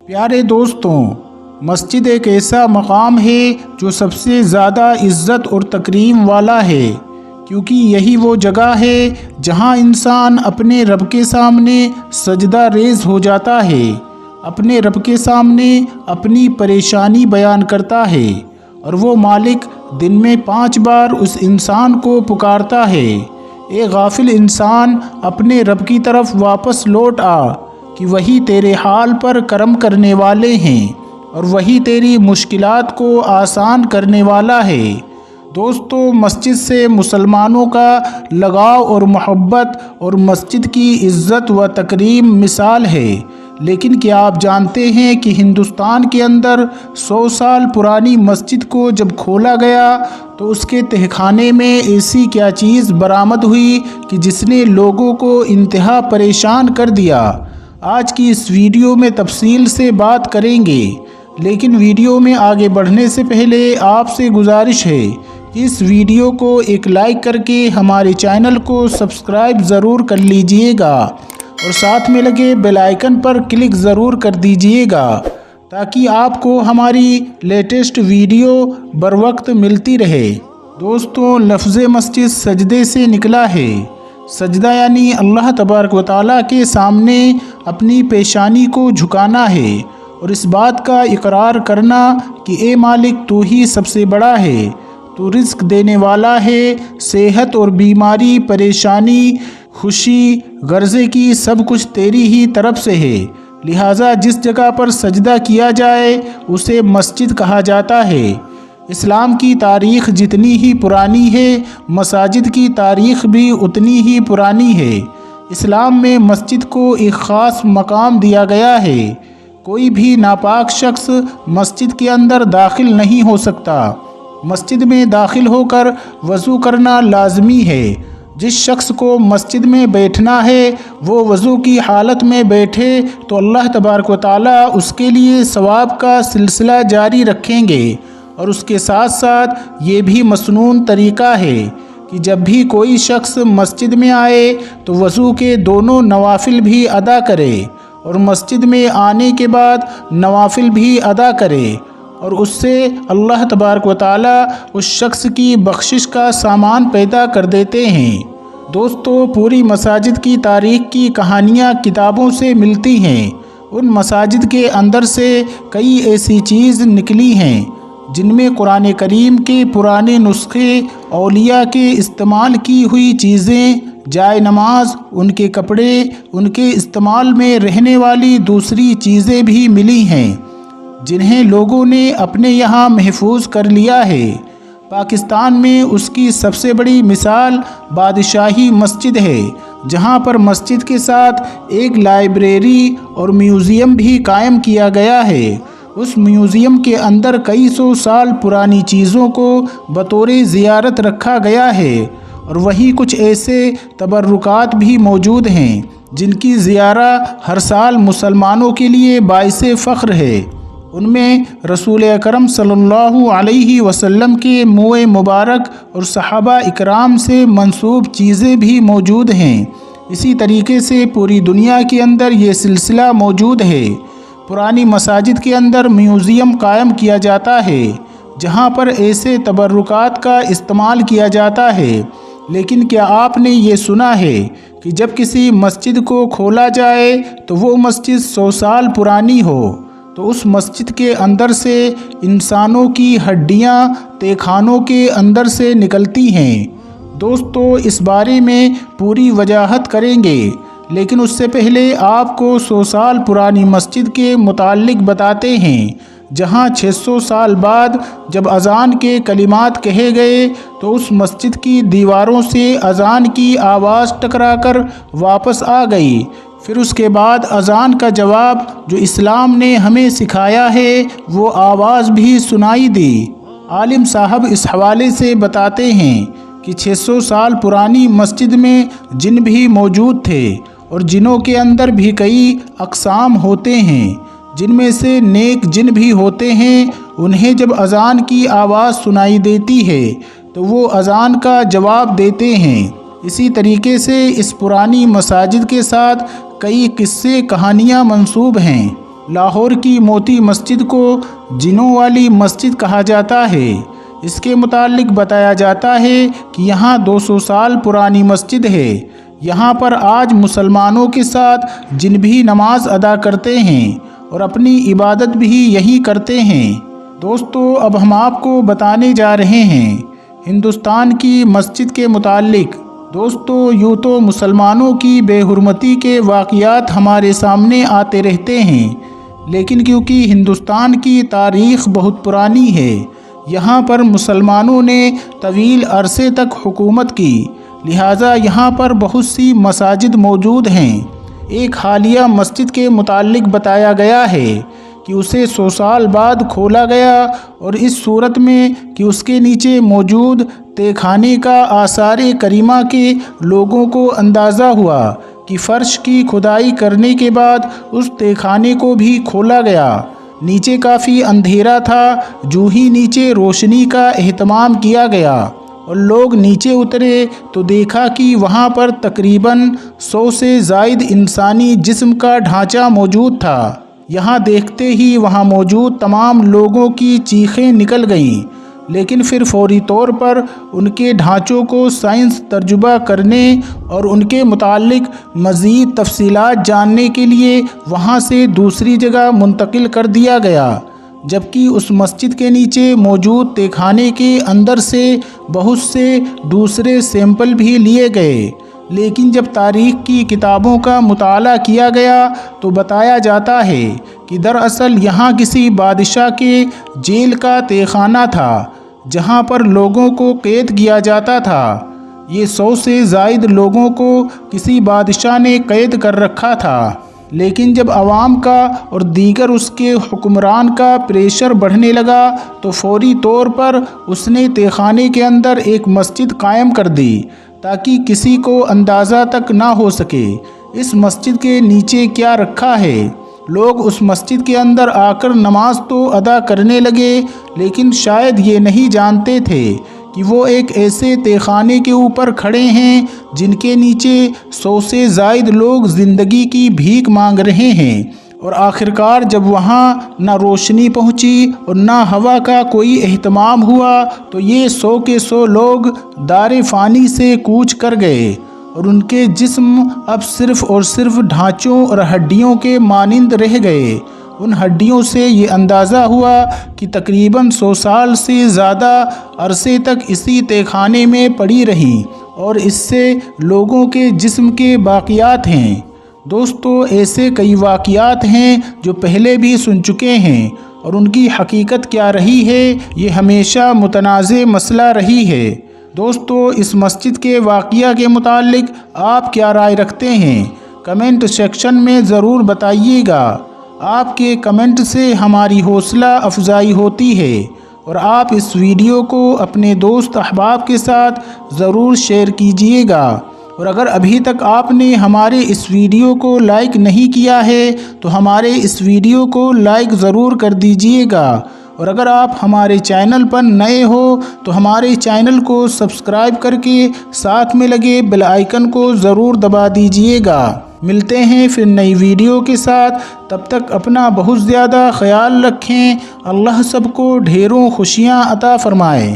प्यारे दोस्तों, मस्जिद एक ऐसा मकाम है जो सबसे ज़्यादा इज़्ज़त और तकरीम वाला है, क्योंकि यही वो जगह है जहां इंसान अपने रब के सामने सजदा रेज़ हो जाता है, अपने रब के सामने अपनी परेशानी बयान करता है और वो मालिक दिन में 5 बार उस इंसान को पुकारता है, ए गाफिल इंसान, अपने रब की तरफ वापस लौट आ कि वही तेरे हाल पर करम करने वाले हैं और वही तेरी मुश्किलात को आसान करने वाला है। दोस्तों, मस्जिद से मुसलमानों का लगाव और मोहब्बत और मस्जिद की इज़्ज़त व तकरीम मिसाल है। लेकिन क्या आप जानते हैं कि हिंदुस्तान के अंदर 100 साल पुरानी मस्जिद को जब खोला गया तो उसके तहखाने में ऐसी क्या चीज़ बरामद हुई कि जिसने लोगों को इंतहा परेशान कर दिया। आज की इस वीडियो में तफसील से बात करेंगे, लेकिन वीडियो में आगे बढ़ने से पहले आपसे गुजारिश है कि इस वीडियो को एक लाइक करके हमारे चैनल को सब्सक्राइब ज़रूर कर लीजिएगा और साथ में लगे बेल आइकन पर क्लिक ज़रूर कर दीजिएगा ताकि आपको हमारी लेटेस्ट वीडियो बर वक्त मिलती रहे। दोस्तों, लफ्ज़ मस्जिद सजदे से निकला है। सजदा यानी अल्लाह तबारक व तआला के सामने अपनी पेशानी को झुकाना है और इस बात का इकरार करना कि ए मालिक, तू ही सबसे बड़ा है, तू रिज़्क देने वाला है, सेहत और बीमारी, परेशानी, खुशी, गर्ज़े की सब कुछ तेरी ही तरफ से है। लिहाजा जिस जगह पर सजदा किया जाए उसे मस्जिद कहा जाता है। इस्लाम की तारीख़ जितनी ही पुरानी है, मसाजिद की तारीख़ भी उतनी ही पुरानी है। इस्लाम में मस्जिद को एक ख़ास मकाम दिया गया है। कोई भी नापाक शख्स मस्जिद के अंदर दाखिल नहीं हो सकता। मस्जिद में दाखिल होकर वज़ू करना लाजमी है। जिस शख्स को मस्जिद में बैठना है वो वज़ू की हालत में बैठे तो अल्लाह तबारक व तआला उसके लिए सवाब का सिलसिला जारी रखेंगे। और उसके साथ साथ ये भी मसनून तरीक़ा है कि जब भी कोई शख्स मस्जिद में आए तो वज़ू के दोनों नवाफिल भी अदा करे और मस्जिद में आने के बाद नवाफिल भी अदा करे और उससे अल्लाह तबारक व तआला उस शख्स की बख्शिश का सामान पैदा कर देते हैं। दोस्तों, पूरी मसाजिद की तारीख़ की कहानियाँ किताबों से मिलती हैं। उन मसाजिद के अंदर से कई ऐसी चीज़ निकली हैं जिनमें कुरान करीम के पुराने नुस्खे, औलिया के इस्तेमाल की हुई चीज़ें, जाए नमाज, उनके कपड़े, उनके इस्तेमाल में रहने वाली दूसरी चीज़ें भी मिली हैं जिन्हें लोगों ने अपने यहाँ महफूज कर लिया है। पाकिस्तान में उसकी सबसे बड़ी मिसाल बादशाही मस्जिद है, जहाँ पर मस्जिद के साथ एक लाइब्रेरी और म्यूज़ियम भी कायम किया गया है। उस म्यूज़ियम के अंदर कई 100 साल पुरानी चीज़ों को बतौर ज़ियारत रखा गया है और वहीं कुछ ऐसे तबर्रुकात भी मौजूद हैं जिनकी ज़ियारा हर साल मुसलमानों के लिए बाइसे फ़ख्र है। उनमें रसूल अकरम सल्लल्लाहु अलैहि वसल्लम के मुँह मुबारक और सहाबा इकराम से मंसूब चीज़ें भी मौजूद हैं। इसी तरीके से पूरी दुनिया के अंदर ये सिलसिला मौजूद है। पुरानी मसाजिद के अंदर म्यूज़ियम कायम किया जाता है जहाँ पर ऐसे तबर्रुकात का इस्तेमाल किया जाता है। लेकिन क्या आपने ये सुना है कि जब किसी मस्जिद को खोला जाए तो वो मस्जिद 100 साल पुरानी हो तो उस मस्जिद के अंदर से इंसानों की हड्डियाँ तहखानों के अंदर से निकलती हैं। दोस्तों, इस बारे में पूरी वजाहत करेंगे, लेकिन उससे पहले आपको 100 साल पुरानी मस्जिद के मुताल्लिक बताते हैं, जहां 600 साल बाद जब अज़ान के कलिमात कहे गए तो उस मस्जिद की दीवारों से अज़ान की आवाज़ टकराकर वापस आ गई। फिर उसके बाद अज़ान का जवाब जो इस्लाम ने हमें सिखाया है वो आवाज़ भी सुनाई दी। आलिम साहब इस हवाले से बताते हैं कि 600 साल पुरानी मस्जिद में जिन भी मौजूद थे और जिनों के अंदर भी कई अक़साम होते हैं, जिनमें से नेक जिन भी होते हैं। उन्हें जब अज़ान की आवाज़ सुनाई देती है तो वो अज़ान का जवाब देते हैं। इसी तरीके से इस पुरानी मसाजिद के साथ कई किस्से कहानियाँ मंसूब हैं। لاہور کی موتی مسجد کو جنوں والی مسجد کہا جاتا ہے۔ اس کے متعلق بتایا جاتا ہے کہ یہاں 200 سال پرانی مسجد ہے۔ یہاں پر آج مسلمانوں کے ساتھ جن بھی نماز ادا کرتے ہیں اور اپنی عبادت بھی یہی کرتے ہیں۔ دوستو، اب ہم آپ کو بتانے جا رہے ہیں ہندوستان کی مسجد کے متعلق۔ دوستو، یوں تو مسلمانوں کی بے حرمتی کے واقعات ہمارے سامنے آتے رہتے ہیں، لیکن کیونکہ ہندوستان کی تاریخ بہت پرانی ہے، یہاں پر مسلمانوں نے طویل عرصے تک حکومت کی، لہٰذا یہاں پر بہت سی مساجد موجود ہیں۔ ایک حالیہ مسجد کے متعلق بتایا گیا ہے کہ اسے 100 سال بعد کھولا گیا، اور اس صورت میں کہ اس کے نیچے موجود تہہ خانے کا آثار کریمہ کے لوگوں کو اندازہ ہوا کہ فرش کی کھدائی کرنے کے بعد اس تہہ خانے کو بھی کھولا گیا۔ نیچے کافی اندھیرا تھا، جو ہی نیچے روشنی کا اہتمام کیا گیا اور لوگ نیچے اترے تو دیکھا کہ وہاں پر تقریباً 100 سے زائد انسانی جسم کا ڈھانچہ موجود تھا۔ یہاں دیکھتے ہی وہاں موجود تمام لوگوں کی چیخیں نکل گئیں، لیکن پھر فوری طور پر ان کے ڈھانچوں کو سائنس تجربہ کرنے اور ان کے متعلق مزید تفصیلات جاننے کے لیے وہاں سے دوسری جگہ منتقل کر دیا گیا، جبکہ اس مسجد کے نیچے موجود تہہ خانے کے اندر سے بہت سے دوسرے سیمپل بھی لیے گئے۔ لیکن جب تاریخ کی کتابوں کا مطالعہ کیا گیا تو بتایا جاتا ہے کہ دراصل یہاں کسی بادشاہ کے جیل کا تہہ خانہ تھا، جہاں پر لوگوں کو قید کیا جاتا تھا۔ یہ 100 سے زائد لوگوں کو کسی بادشاہ نے قید کر رکھا تھا، لیکن جب عوام کا اور دیگر اس کے حکمران کا پریشر بڑھنے لگا تو فوری طور پر اس نے تہہ خانے کے اندر ایک مسجد قائم کر دی تاکہ کسی کو اندازہ تک نہ ہو سکے اس مسجد کے نیچے کیا رکھا ہے۔ لوگ اس مسجد کے اندر آ کر نماز تو ادا کرنے لگے، لیکن شاید یہ نہیں جانتے تھے کہ وہ ایک ایسے تہہ خانے کے اوپر کھڑے ہیں جن کے نیچے 100 سے زائد لوگ زندگی کی بھیک مانگ رہے ہیں۔ اور آخرکار جب وہاں نہ روشنی پہنچی اور نہ ہوا کا کوئی اہتمام ہوا تو یہ 100 کے 100 لوگ دار فانی سے کوچ کر گئے، اور ان کے جسم اب صرف اور صرف ڈھانچوں اور ہڈیوں کے مانند رہ گئے۔ ان ہڈیوں سے یہ اندازہ ہوا کہ تقریباً 100 سال سے زیادہ عرصے تک اسی تہہ خانے میں پڑی رہیں، اور اس سے لوگوں کے جسم کے باقیات ہیں۔ دوستو، ایسے کئی واقعات ہیں جو پہلے بھی سن چکے ہیں، اور ان کی حقیقت کیا رہی ہے یہ ہمیشہ متنازع مسئلہ رہی ہے۔ دوستو، اس مسجد کے واقعہ کے متعلق آپ کیا رائے رکھتے ہیں؟ کمنٹ سیکشن میں ضرور بتائیے گا۔ آپ کے کمنٹ سے ہماری حوصلہ افزائی ہوتی ہے، اور آپ اس ویڈیو کو اپنے دوست احباب کے ساتھ ضرور شیئر کیجیے گا۔ اور اگر ابھی تک آپ نے ہمارے اس ویڈیو کو لائک نہیں کیا ہے تو ہمارے اس ویڈیو کو لائک ضرور کر دیجیے گا، اور اگر آپ ہمارے چینل پر نئے ہو تو ہمارے چینل کو سبسکرائب کر کے ساتھ میں لگے بیل آئیکن کو ضرور دبا دیجیے گا۔ ملتے ہیں پھر نئی ویڈیو کے ساتھ، تب تک اپنا بہت زیادہ خیال رکھیں۔ اللہ سب کو ڈھیروں خوشیاں عطا فرمائے۔